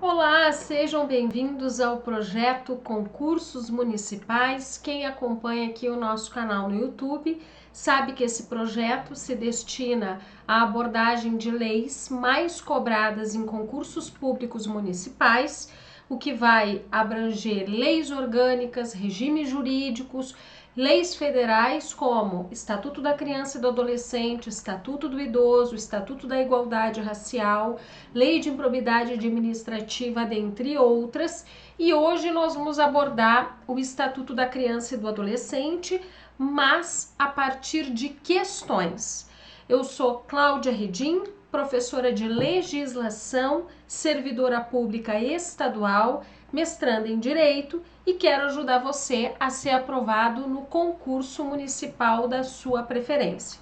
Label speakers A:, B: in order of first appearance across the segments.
A: Olá, sejam bem-vindos ao projeto Concursos Municipais. Quem acompanha aqui o nosso canal no YouTube sabe que esse projeto se destina à abordagem de leis mais cobradas em concursos públicos municipais, o que vai abranger leis orgânicas, regimes jurídicos, leis federais como Estatuto da Criança e do Adolescente, Estatuto do Idoso, Estatuto da Igualdade Racial, Lei de Improbidade Administrativa, dentre outras. E hoje nós vamos abordar o Estatuto da Criança e do Adolescente, mas a partir de questões. Eu sou Cláudia Redim, professora de legislação, servidora pública estadual, mestranda em Direito e quero ajudar você a ser aprovado no concurso municipal da sua preferência.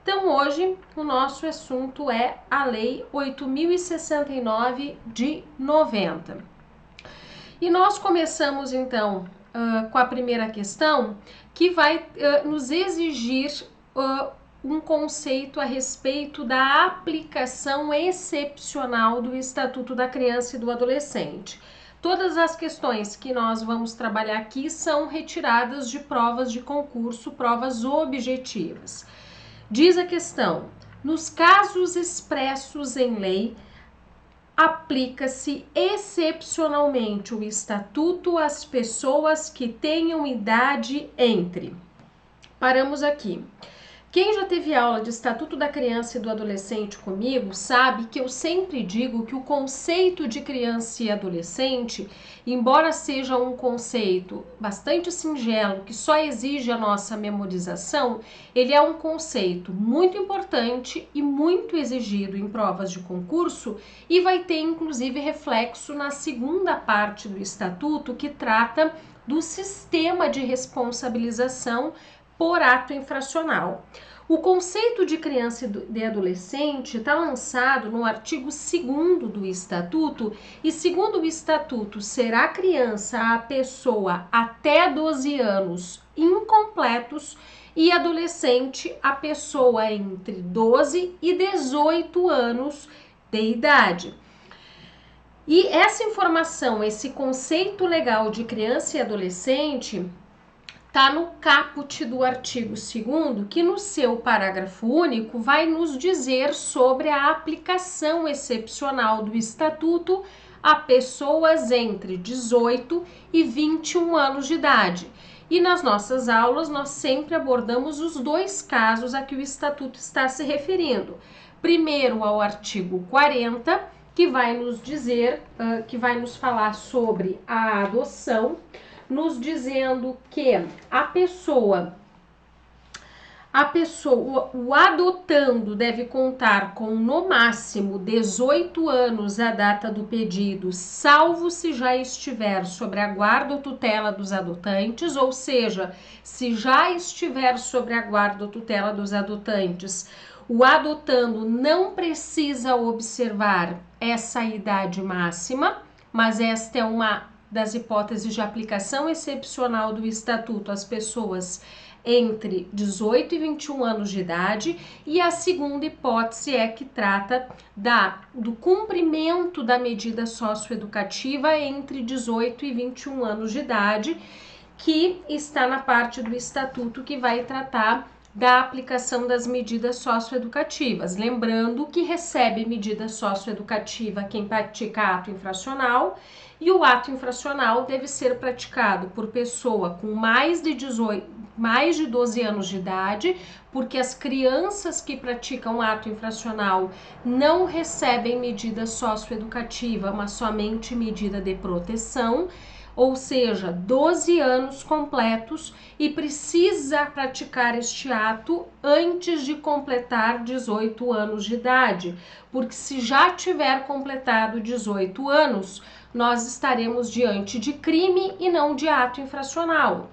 A: Então, hoje o nosso assunto é a Lei 8.069 de 90. E nós começamos então com a primeira questão, que vai nos exigir um conceito a respeito da aplicação excepcional do Estatuto da Criança e do Adolescente. Todas as questões que nós vamos trabalhar aqui são retiradas de provas de concurso, provas objetivas. Diz a questão: nos casos expressos em lei, aplica-se excepcionalmente o Estatuto às pessoas que tenham idade entre. Paramos aqui. Quem já teve aula de Estatuto da Criança e do Adolescente comigo sabe que eu sempre digo que o conceito de criança e adolescente, embora seja um conceito bastante singelo, que só exige a nossa memorização, ele é um conceito muito importante e muito exigido em provas de concurso e vai ter inclusive reflexo na segunda parte do Estatuto, que trata do sistema de responsabilização por ato infracional. O conceito de criança e de adolescente está lançado no artigo 2º do Estatuto e, segundo o Estatuto, será criança a pessoa até 12 anos incompletos e adolescente a pessoa entre 12 e 18 anos de idade. E essa informação, esse conceito legal de criança e adolescente, está no caput do artigo 2º, que no seu parágrafo único vai nos dizer sobre a aplicação excepcional do Estatuto a pessoas entre 18 e 21 anos de idade. E nas nossas aulas nós sempre abordamos os dois casos a que o Estatuto está se referindo. Primeiro ao artigo 40, que vai nos dizer, que vai nos falar sobre a adoção, nos dizendo que o adotando deve contar com no máximo 18 anos à data do pedido, salvo se já estiver sob a guarda ou tutela dos adotantes, ou seja, se já estiver sob a guarda ou tutela dos adotantes, o adotando não precisa observar essa idade máxima, mas esta é uma das hipóteses de aplicação excepcional do Estatuto às pessoas entre 18 e 21 anos de idade, e a segunda hipótese é que trata do cumprimento da medida socioeducativa entre 18 e 21 anos de idade, que está na parte do Estatuto que vai tratar da aplicação das medidas socioeducativas. Lembrando que recebe medida socioeducativa quem pratica ato infracional, e o ato infracional deve ser praticado por pessoa com mais de 12 anos de idade, porque as crianças que praticam ato infracional não recebem medida socioeducativa, mas somente medida de proteção, ou seja, 12 anos completos, e precisa praticar este ato antes de completar 18 anos de idade, porque se já tiver completado 18 anos, nós estaremos diante de crime e não de ato infracional.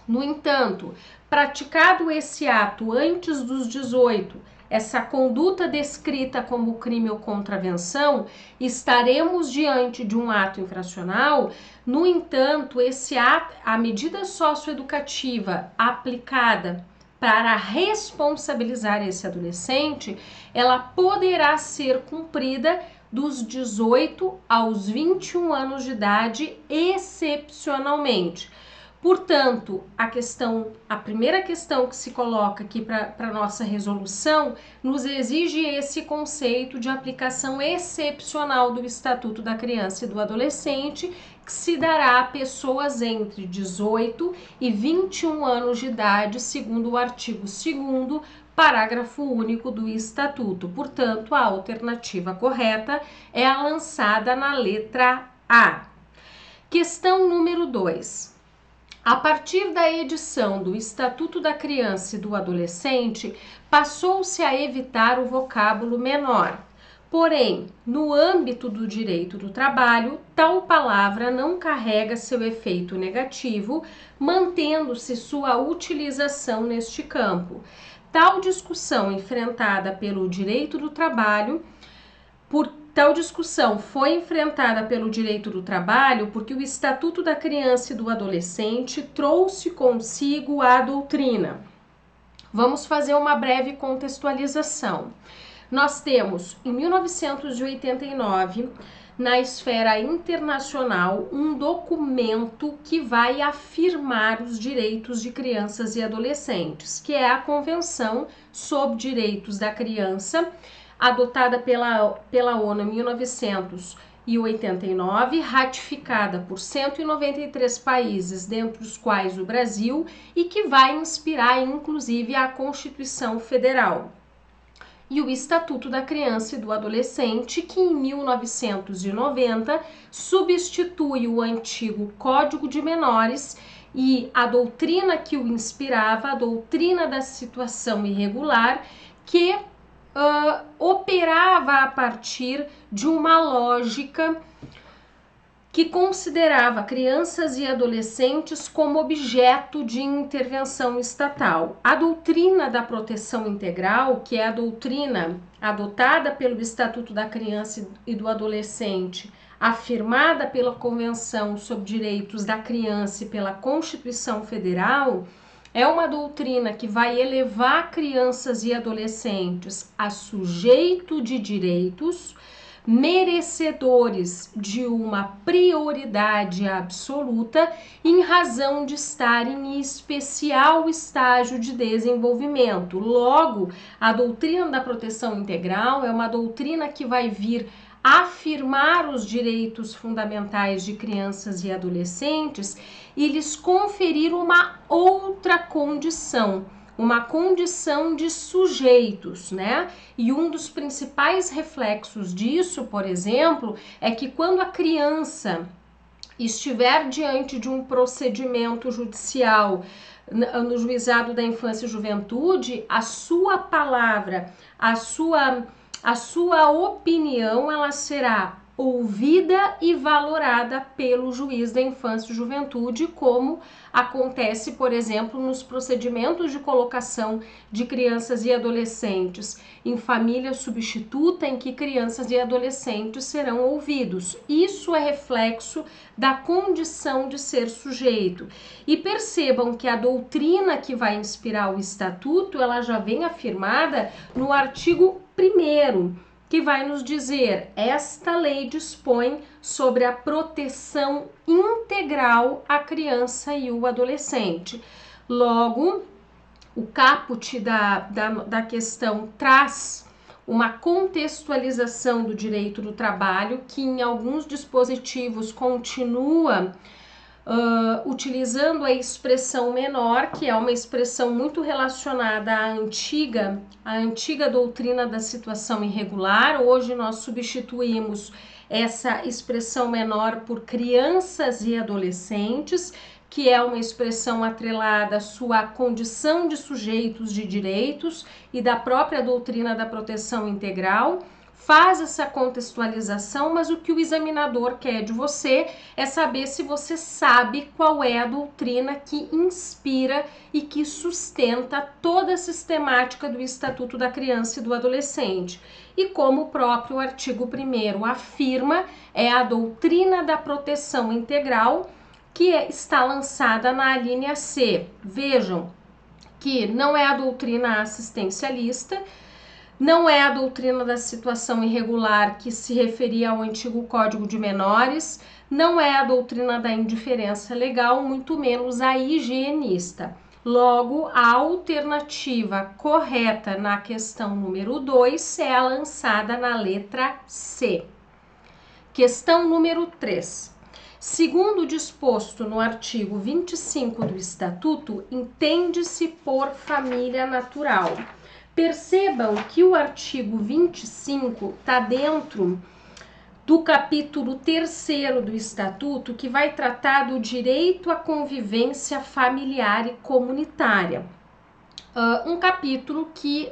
A: No entanto, praticado esse ato antes dos 18, essa conduta descrita como crime ou contravenção, estaremos diante de um ato infracional. No entanto, esse ato, a medida socioeducativa aplicada para responsabilizar esse adolescente, ela poderá ser cumprida dos 18 aos 21 anos de idade, excepcionalmente. Portanto, a primeira questão que se coloca aqui para nossa resolução nos exige esse conceito de aplicação excepcional do Estatuto da Criança e do Adolescente, que se dará a pessoas entre 18 e 21 anos de idade, segundo o artigo 2º, parágrafo único do Estatuto. Portanto, a alternativa correta é a lançada na letra A. Questão número 2. A partir da edição do Estatuto da Criança e do Adolescente, passou-se a evitar o vocábulo menor. Porém, no âmbito do direito do trabalho, tal palavra não carrega seu efeito negativo, mantendo-se sua utilização neste campo. Tal discussão foi enfrentada pelo direito do trabalho porque o Estatuto da Criança e do Adolescente trouxe consigo a doutrina. Vamos fazer uma breve contextualização. Nós temos, em 1989, na esfera internacional, um documento que vai afirmar os direitos de crianças e adolescentes, que é a Convenção sobre Direitos da Criança, adotada pela ONU em 1989, ratificada por 193 países, dentre os quais o Brasil, e que vai inspirar, inclusive, a Constituição Federal. E o Estatuto da Criança e do Adolescente, que em 1990 substitui o antigo Código de Menores e a doutrina que o inspirava, a doutrina da situação irregular, que operava a partir de uma lógica que considerava crianças e adolescentes como objeto de intervenção estatal. A doutrina da proteção integral, que é a doutrina adotada pelo Estatuto da Criança e do Adolescente, afirmada pela Convenção sobre Direitos da Criança e pela Constituição Federal, é uma doutrina que vai elevar crianças e adolescentes a sujeito de direitos, merecedores de uma prioridade absoluta em razão de estar em especial estágio de desenvolvimento. Logo, a doutrina da proteção integral é uma doutrina que vai vir afirmar os direitos fundamentais de crianças e adolescentes e lhes conferir uma outra condição, uma condição de sujeitos, né? E um dos principais reflexos disso, por exemplo, é que quando a criança estiver diante de um procedimento judicial no juizado da infância e juventude, a sua palavra, a sua opinião, ela será ouvida e valorada pelo juiz da infância e juventude, como acontece, por exemplo, nos procedimentos de colocação de crianças e adolescentes em família substituta, em que crianças e adolescentes serão ouvidos. Isso é reflexo da condição de ser sujeito. E percebam que a doutrina que vai inspirar o estatuto, ela já vem afirmada no artigo 1º, que vai nos dizer: esta lei dispõe sobre a proteção integral à criança e o adolescente. Logo, o caput da questão traz uma contextualização do direito do trabalho, que em alguns dispositivos continua utilizando a expressão menor, que é uma expressão muito relacionada à antiga doutrina da situação irregular. Hoje nós substituímos essa expressão menor por crianças e adolescentes, que é uma expressão atrelada à sua condição de sujeitos de direitos e da própria doutrina da proteção integral. Faz essa contextualização, mas o que o examinador quer de você é saber se você sabe qual é a doutrina que inspira e que sustenta toda a sistemática do Estatuto da Criança e do Adolescente. E como o próprio artigo 1º afirma, é a doutrina da proteção integral que está lançada na alínea C. Vejam que que não é a doutrina assistencialista, não é a doutrina da situação irregular que se referia ao antigo Código de Menores, não é a doutrina da indiferença legal, muito menos a higienista. Logo, a alternativa correta na questão número 2 é a lançada na letra C. Questão número 3. Segundo o disposto no artigo 25 do Estatuto, entende-se por família natural. Percebam que o artigo 25 está dentro do capítulo 3º do Estatuto, que vai tratar do direito à convivência familiar e comunitária. Um capítulo que,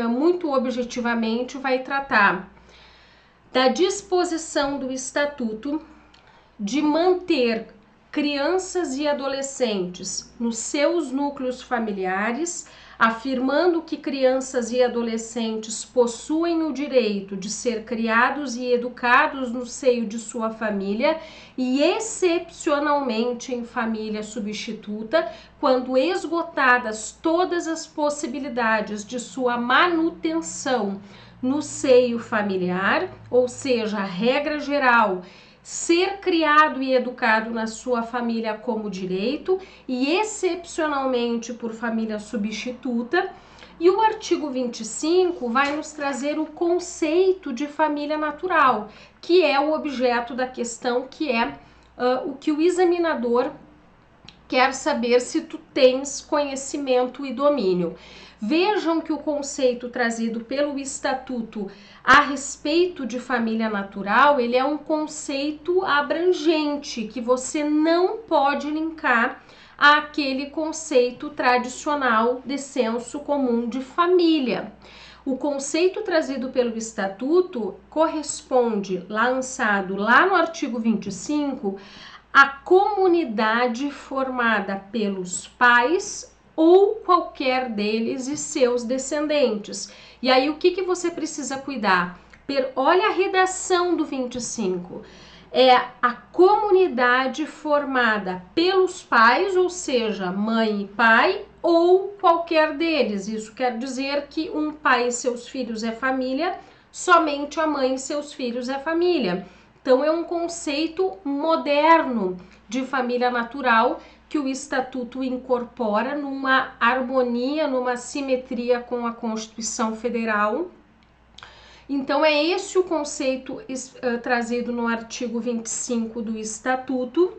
A: muito objetivamente, vai tratar da disposição do Estatuto de manter crianças e adolescentes nos seus núcleos familiares, afirmando que crianças e adolescentes possuem o direito de ser criados e educados no seio de sua família e, excepcionalmente, em família substituta, quando esgotadas todas as possibilidades de sua manutenção no seio familiar, ou seja, a regra geral, ser criado e educado na sua família como direito e excepcionalmente por família substituta. E o artigo 25 vai nos trazer o conceito de família natural, que é o objeto da questão, que é o que o examinador quer saber se tu tens conhecimento e domínio. Vejam que o conceito trazido pelo Estatuto a respeito de família natural, ele é um conceito abrangente, que você não pode linkar àquele conceito tradicional de senso comum de família. O conceito trazido pelo Estatuto corresponde, lançado lá no artigo 25, à comunidade formada pelos pais ou qualquer deles e seus descendentes. E aí o que você precisa cuidar? Olha a redação do 25. É a comunidade formada pelos pais, ou seja, mãe e pai, ou qualquer deles. Isso quer dizer que um pai e seus filhos é família, somente a mãe e seus filhos é família. Então é um conceito moderno de família natural que o Estatuto incorpora numa harmonia, numa simetria com a Constituição Federal. Então é esse o conceito trazido no artigo 25 do Estatuto,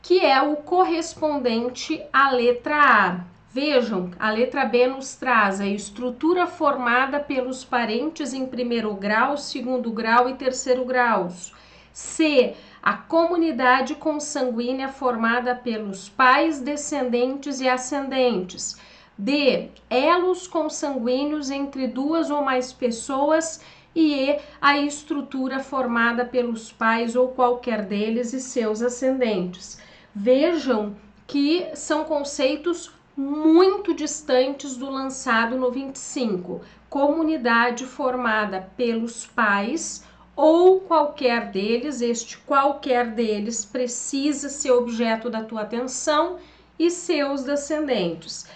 A: que é o correspondente à letra A. Vejam, a letra B nos traz a estrutura formada pelos parentes em primeiro grau, segundo grau e terceiro graus. C, a comunidade consanguínea formada pelos pais, descendentes e ascendentes. D, elos consanguíneos entre duas ou mais pessoas. E E, a estrutura formada pelos pais ou qualquer deles e seus ascendentes. Vejam que são conceitos muito distantes do lançado no 25. Comunidade formada pelos pais ou qualquer deles, este qualquer deles precisa ser objeto da tua atenção e seus descendentes.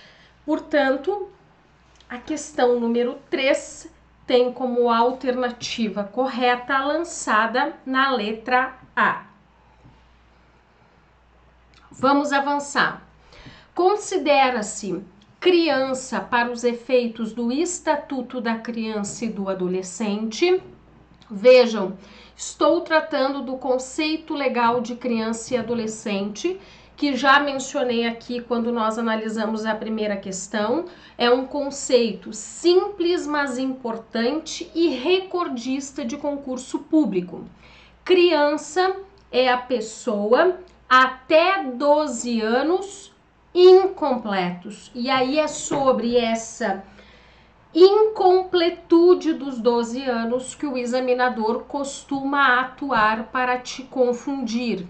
A: Portanto, a questão número 3 tem como alternativa correta a lançada na letra A. Vamos avançar. Considera-se criança para os efeitos do Estatuto da Criança e do Adolescente. Vejam, estou tratando do conceito legal de criança e adolescente, que já mencionei aqui quando nós analisamos a primeira questão. É um conceito simples, mas importante e recordista de concurso público. Criança é a pessoa até 12 anos incompletos. E aí é sobre essa incompletude dos 12 anos que o examinador costuma atuar para te confundir,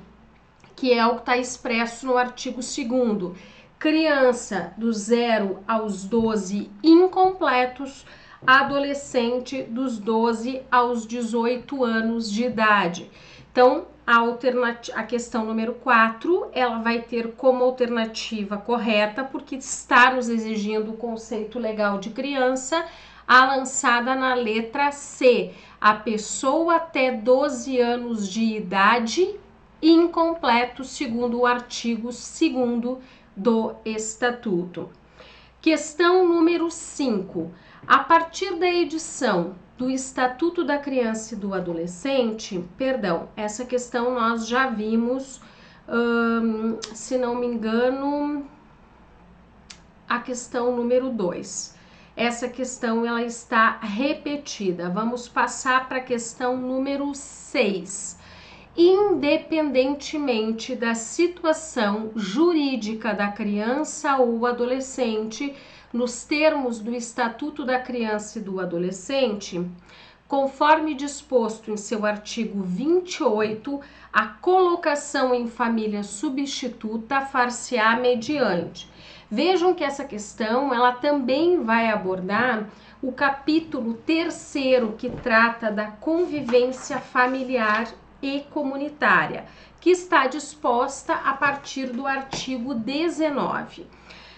A: que é o que está expresso no artigo 2º. Criança do 0 aos 12 incompletos, adolescente dos 12 aos 18 anos de idade. Então, a questão número 4, ela vai ter como alternativa correta, porque está nos exigindo o conceito legal de criança, a lançada na letra C, a pessoa até 12 anos de idade, incompleto, segundo o artigo 2º do Estatuto. Questão número 5. A partir da edição do Estatuto da Criança e do Adolescente, essa questão nós já vimos, se não me engano, a questão número 2. Essa questão ela está repetida. Vamos passar para a questão número 6. Independentemente da situação jurídica da criança ou adolescente, nos termos do Estatuto da Criança e do Adolescente, conforme disposto em seu artigo 28, a colocação em família substituta far-se-á mediante. Vejam que essa questão ela também vai abordar o capítulo 3º, que trata da convivência familiar e comunitária, que está disposta a partir do artigo 19.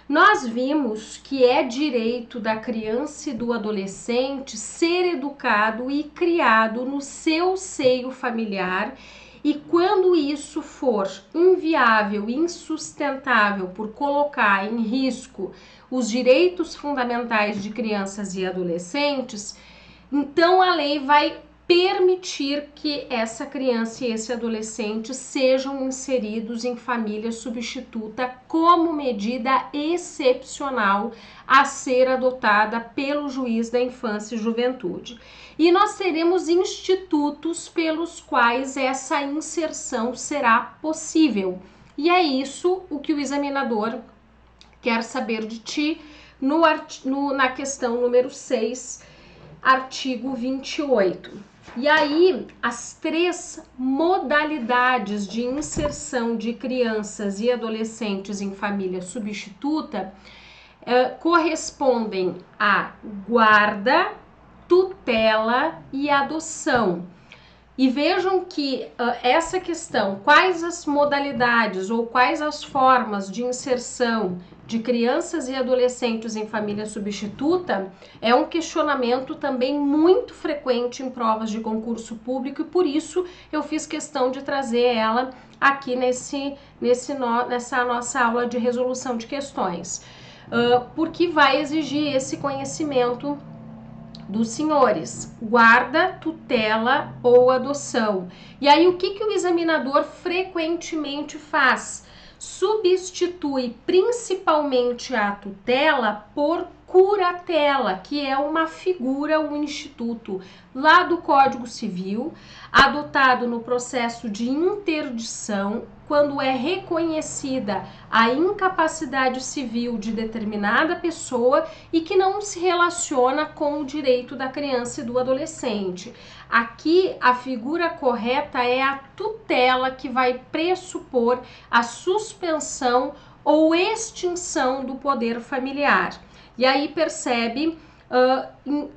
A: Nós vimos que é direito da criança e do adolescente ser educado e criado no seu seio familiar, e quando isso for inviável e insustentável por colocar em risco os direitos fundamentais de crianças e adolescentes, então a lei vai permitir que essa criança e esse adolescente sejam inseridos em família substituta como medida excepcional a ser adotada pelo juiz da infância e juventude. E nós teremos institutos pelos quais essa inserção será possível. E é isso o que o examinador quer saber de ti na questão número 6, artigo 28. E aí, as 3 modalidades de inserção de crianças e adolescentes em família substituta correspondem a guarda, tutela e adoção. E vejam que essa questão, quais as modalidades ou quais as formas de inserção de crianças e adolescentes em família substituta, é um questionamento também muito frequente em provas de concurso público, e por isso eu fiz questão de trazer ela aqui nessa nossa aula de resolução de questões, porque vai exigir esse conhecimento dos senhores, guarda, tutela ou adoção. E aí o que o examinador frequentemente faz? Substitui principalmente a tutela por curatela, que é uma figura, um instituto lá do Código Civil, adotado no processo de interdição, quando é reconhecida a incapacidade civil de determinada pessoa e que não se relaciona com o direito da criança e do adolescente. Aqui a figura correta é a tutela, que vai pressupor a suspensão ou extinção do poder familiar. E aí percebe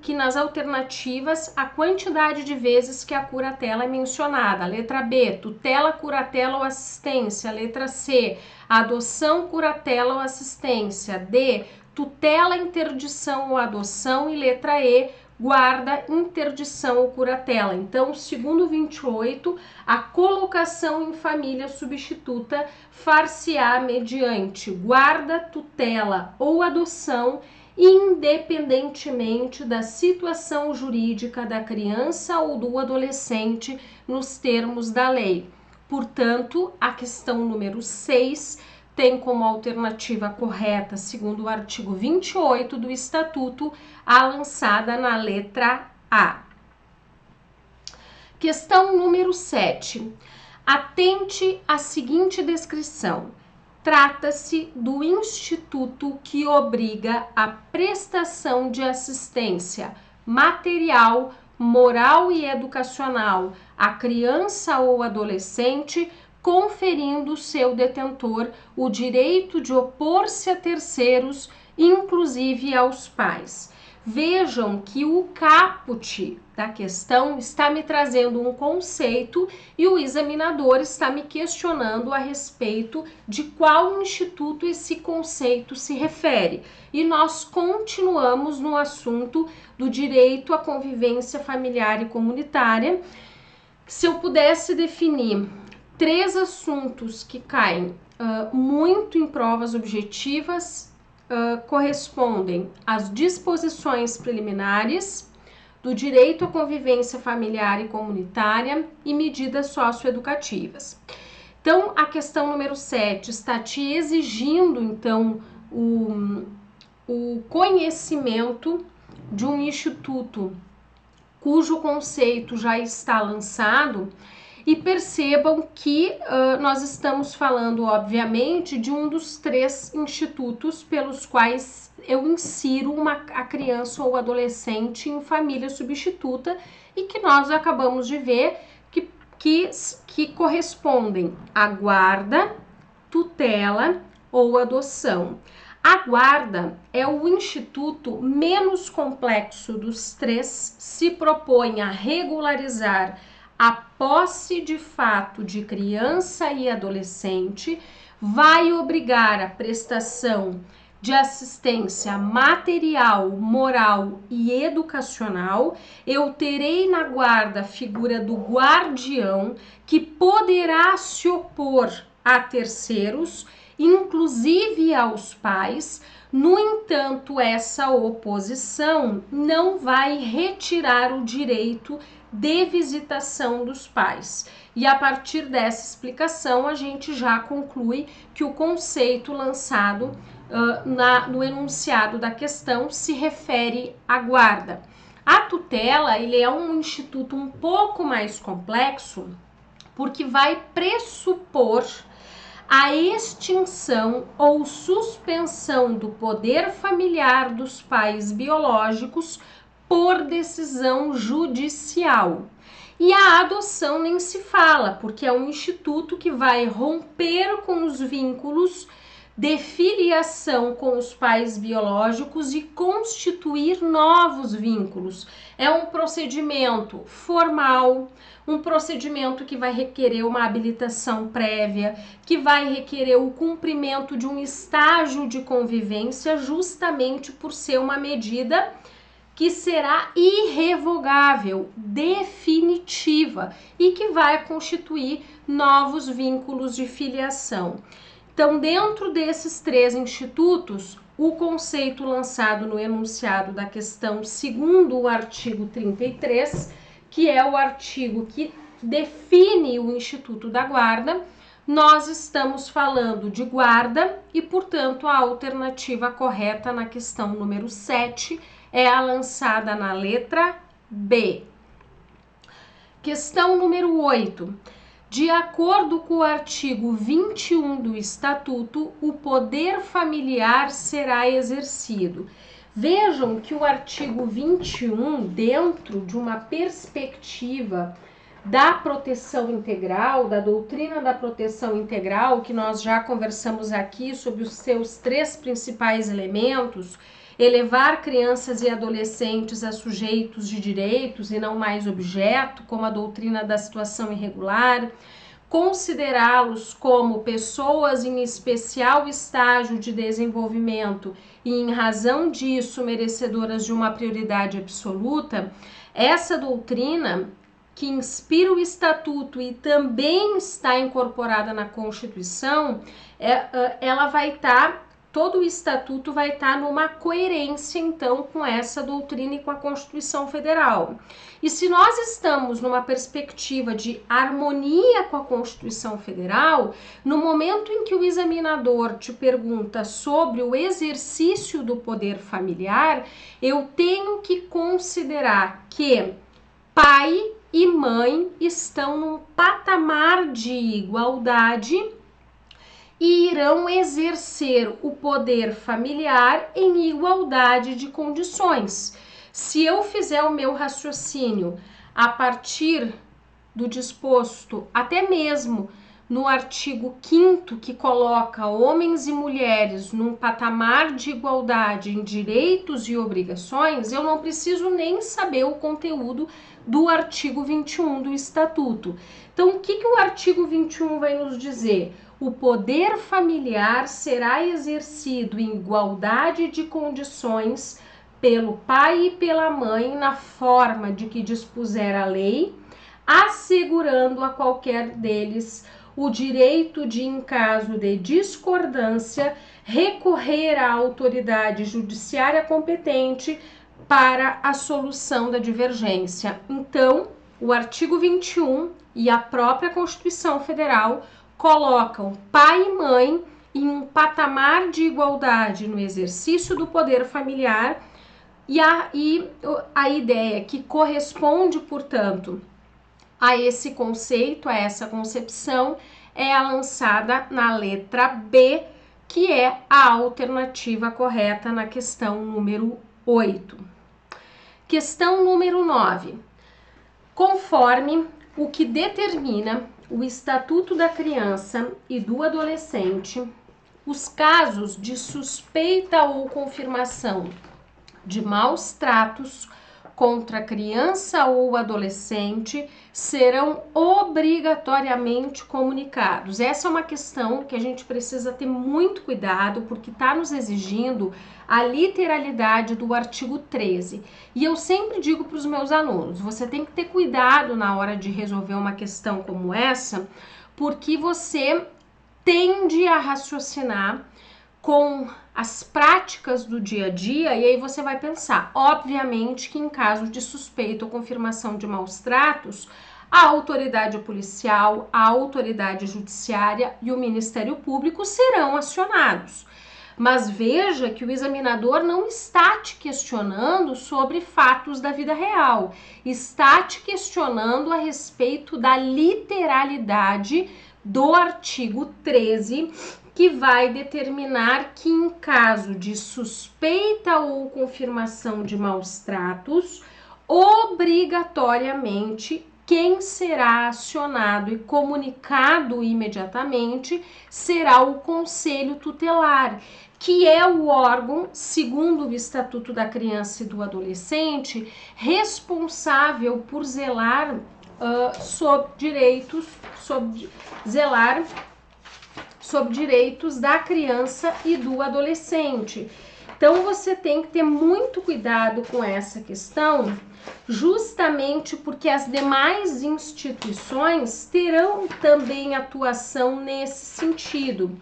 A: que nas alternativas a quantidade de vezes que a curatela é mencionada. Letra B, tutela, curatela ou assistência. Letra C, adoção, curatela ou assistência. D, tutela, interdição ou adoção. E letra E, guarda, interdição ou curatela. Então, segundo 28, a colocação em família substituta far-se-á mediante guarda, tutela ou adoção, independentemente da situação jurídica da criança ou do adolescente nos termos da lei. Portanto, a questão número 6 tem como alternativa correta, segundo o artigo 28 do Estatuto, a lançada na letra A. Questão número 7. Atente à seguinte descrição. Trata-se do instituto que obriga a prestação de assistência material, moral e educacional à criança ou adolescente, conferindo seu detentor o direito de opor-se a terceiros, inclusive aos pais. Vejam que o caput da questão está me trazendo um conceito e o examinador está me questionando a respeito de qual instituto esse conceito se refere. E nós continuamos no assunto do direito à convivência familiar e comunitária. Se eu pudesse definir 3 assuntos que caem muito em provas objetivas, correspondem às disposições preliminares do direito à convivência familiar e comunitária e medidas socioeducativas. Então, a questão número 7 está te exigindo, então, o conhecimento de um instituto cujo conceito já está lançado. E percebam que nós estamos falando, obviamente, de um dos 3 institutos pelos quais eu insiro a criança ou adolescente em família substituta e que nós acabamos de ver que correspondem à guarda, tutela ou adoção. A guarda é o instituto menos complexo dos 3, se propõe a regularizar a posse de fato de criança e adolescente, vai obrigar a prestação de assistência material, moral e educacional. Eu terei na guarda a figura do guardião, que poderá se opor a terceiros, inclusive aos pais. No entanto, essa oposição não vai retirar o direito de visitação dos pais. E a partir dessa explicação, a gente já conclui que o conceito lançado no enunciado da questão se refere à guarda. A tutela, ele é um instituto um pouco mais complexo, porque vai pressupor a extinção ou suspensão do poder familiar dos pais biológicos por decisão judicial. E a adoção nem se fala, porque é um instituto que vai romper com os vínculos de filiação com os pais biológicos e constituir novos vínculos. É um procedimento formal, um procedimento que vai requerer uma habilitação prévia, que vai requerer o cumprimento de um estágio de convivência, justamente por ser uma medida que será irrevogável, definitiva e que vai constituir novos vínculos de filiação. Então, dentro desses 3 institutos, o conceito lançado no enunciado da questão, segundo o artigo 33, que é o artigo que define o Instituto da Guarda, nós estamos falando de guarda e, portanto, a alternativa correta na questão número 7 é a lançada na letra B. Questão número 8. De acordo com o artigo 21 do Estatuto, o poder familiar será exercido. Vejam que o artigo 21, dentro de uma perspectiva da proteção integral, da doutrina da proteção integral, que nós já conversamos aqui sobre os seus 3 principais elementos, elevar crianças e adolescentes a sujeitos de direitos e não mais objeto, como a doutrina da situação irregular, considerá-los como pessoas em especial estágio de desenvolvimento e, em razão disso, merecedoras de uma prioridade absoluta. Essa doutrina, que inspira o Estatuto e também está incorporada na Constituição, ela vai estar, todo o Estatuto vai estar numa coerência, então, com essa doutrina e com a Constituição Federal. E se nós estamos numa perspectiva de harmonia com a Constituição Federal, no momento em que o examinador te pergunta sobre o exercício do poder familiar, eu tenho que considerar que pai e mãe estão num patamar de igualdade e irão exercer o poder familiar em igualdade de condições. Se eu fizer o meu raciocínio a partir do disposto, até mesmo no artigo 5º, que coloca homens e mulheres num patamar de igualdade em direitos e obrigações, eu não preciso nem saber o conteúdo do artigo 21 do Estatuto. Então, o que o artigo 21 vai nos dizer? O poder familiar será exercido em igualdade de condições pelo pai e pela mãe na forma de que dispuser a lei, assegurando a qualquer deles o direito de, em caso de discordância, recorrer à autoridade judiciária competente para a solução da divergência. Então, o artigo 21 e a própria Constituição Federal colocam pai e mãe em um patamar de igualdade no exercício do poder familiar e a ideia que corresponde, portanto, a esse conceito, a essa concepção, é a lançada na letra B, que é a alternativa correta na questão número 8. Questão número 9. Conforme o que determina o Estatuto da Criança e do Adolescente, os casos de suspeita ou confirmação de maus tratos contra criança ou adolescente serão obrigatoriamente comunicados. Essa é uma questão que a gente precisa ter muito cuidado, porque está nos exigindo a literalidade do artigo 13. E eu sempre digo para os meus alunos, você tem que ter cuidado na hora de resolver uma questão como essa, porque você tende a raciocinar com as práticas do dia a dia, e aí você vai pensar, obviamente, que em caso de suspeita ou confirmação de maus tratos, a autoridade policial, a autoridade judiciária e o Ministério Público serão acionados. Mas veja que o examinador não está te questionando sobre fatos da vida real, está te questionando a respeito da literalidade do artigo 13, que vai determinar que em caso de suspeita ou confirmação de maus tratos, obrigatoriamente quem será acionado e comunicado imediatamente será o Conselho Tutelar, que é o órgão, segundo o Estatuto da Criança e do Adolescente, responsável por zelar sobre direitos da criança e do adolescente. Então, você tem que ter muito cuidado com essa questão, justamente porque as demais instituições terão também atuação nesse sentido.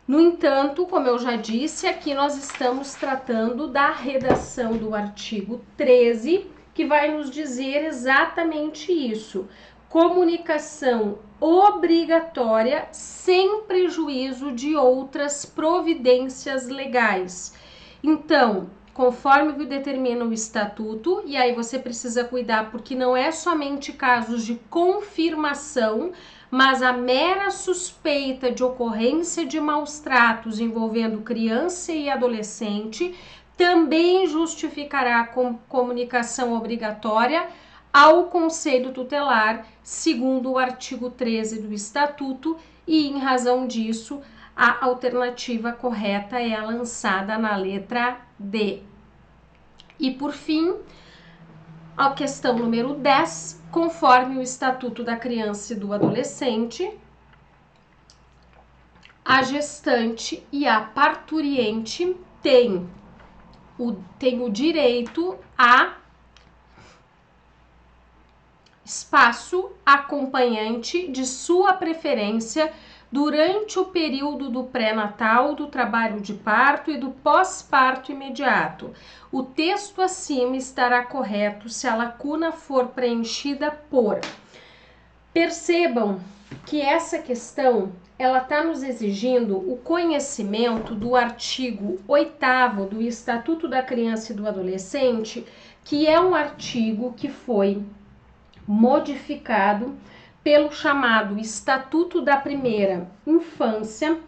A: No entanto, como eu já disse, aqui nós estamos tratando da redação do artigo 13, que vai nos dizer exatamente isso: comunicação obrigatória sem prejuízo de outras providências legais. Então, conforme o que determina o Estatuto, e aí você precisa cuidar porque não é somente casos de confirmação, mas a mera suspeita de ocorrência de maus tratos envolvendo criança e adolescente também justificará a comunicação obrigatória ao Conselho Tutelar, segundo o artigo 13 do Estatuto, e em razão disso, a alternativa correta é a lançada na letra D. E por fim, a questão número 10, conforme o Estatuto da Criança e do Adolescente, a gestante e a parturiente têm o direito a espaço acompanhante de sua preferência durante o período do pré-natal, do trabalho de parto e do pós-parto imediato. O texto acima estará correto se a lacuna for preenchida por. Percebam que essa questão ela está nos exigindo o conhecimento do artigo 8º do Estatuto da Criança e do Adolescente, que é um artigo que foi modificado pelo chamado Estatuto da Primeira Infância,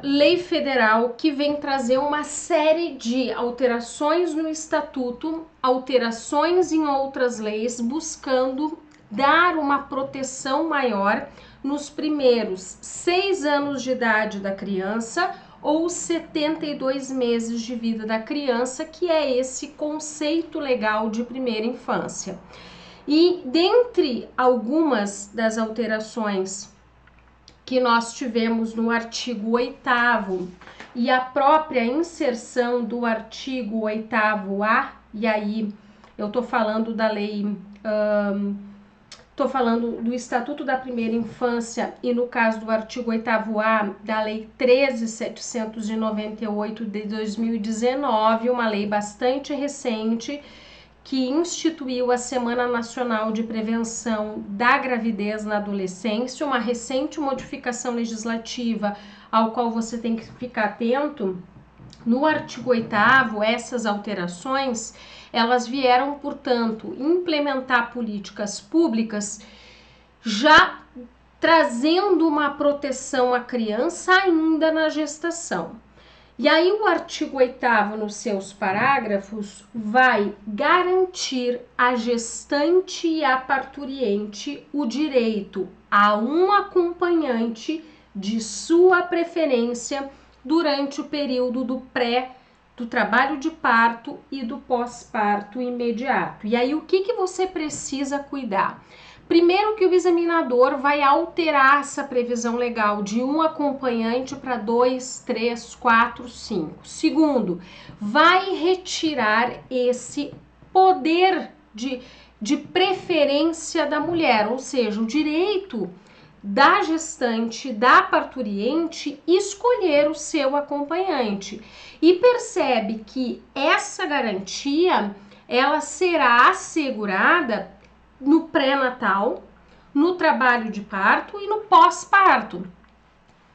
A: lei federal que vem trazer uma série de alterações no Estatuto, alterações em outras leis, buscando dar uma proteção maior nos primeiros 6 anos de idade da criança ou 72 meses de vida da criança, que é esse conceito legal de primeira infância. E dentre algumas das alterações que nós tivemos no artigo 8º e a própria inserção do artigo 8º-A, e aí eu tô falando da lei, tô falando do Estatuto da Primeira Infância e no caso do artigo 8º-A da lei 13.798 de 2019, uma lei bastante recente, que instituiu a Semana Nacional de Prevenção da Gravidez na Adolescência, uma recente modificação legislativa ao qual você tem que ficar atento. No artigo 8º, essas alterações, elas vieram, portanto, implementar políticas públicas já trazendo uma proteção à criança ainda na gestação. E aí o artigo 8º, nos seus parágrafos, vai garantir à gestante e à parturiente o direito a um acompanhante de sua preferência durante o período do trabalho de parto e do pós-parto imediato. E aí o que você precisa cuidar? Primeiro que o examinador vai alterar essa previsão legal de um acompanhante para 2, 3, 4, 5. Segundo, vai retirar esse poder de preferência da mulher, ou seja, o direito da gestante, da parturiente, escolher o seu acompanhante. E percebe que essa garantia, ela será assegurada no pré-natal, no trabalho de parto e no pós-parto.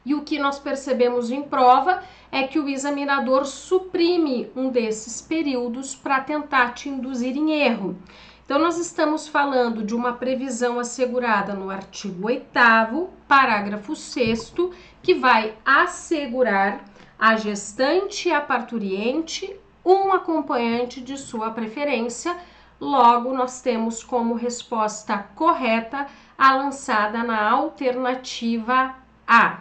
A: E o que nós percebemos em prova é que o examinador suprime um desses períodos para tentar te induzir em erro. Então, nós estamos falando de uma previsão assegurada no artigo 8º, parágrafo 6º, que vai assegurar à gestante e à parturiente um acompanhante de sua preferência. Logo, nós temos como resposta correta a lançada na alternativa A.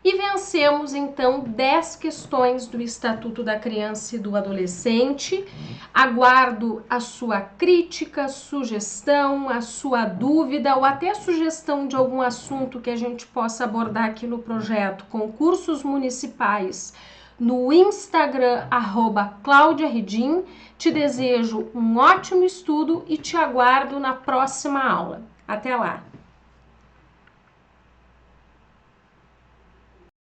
A: E vencemos, então, 10 questões do Estatuto da Criança e do Adolescente. Aguardo a sua crítica, sugestão, a sua dúvida ou até sugestão de algum assunto que a gente possa abordar aqui no projeto Concursos Municipais no Instagram, @ClaudiaRedim. Te desejo um ótimo estudo e te aguardo na próxima aula. Até lá!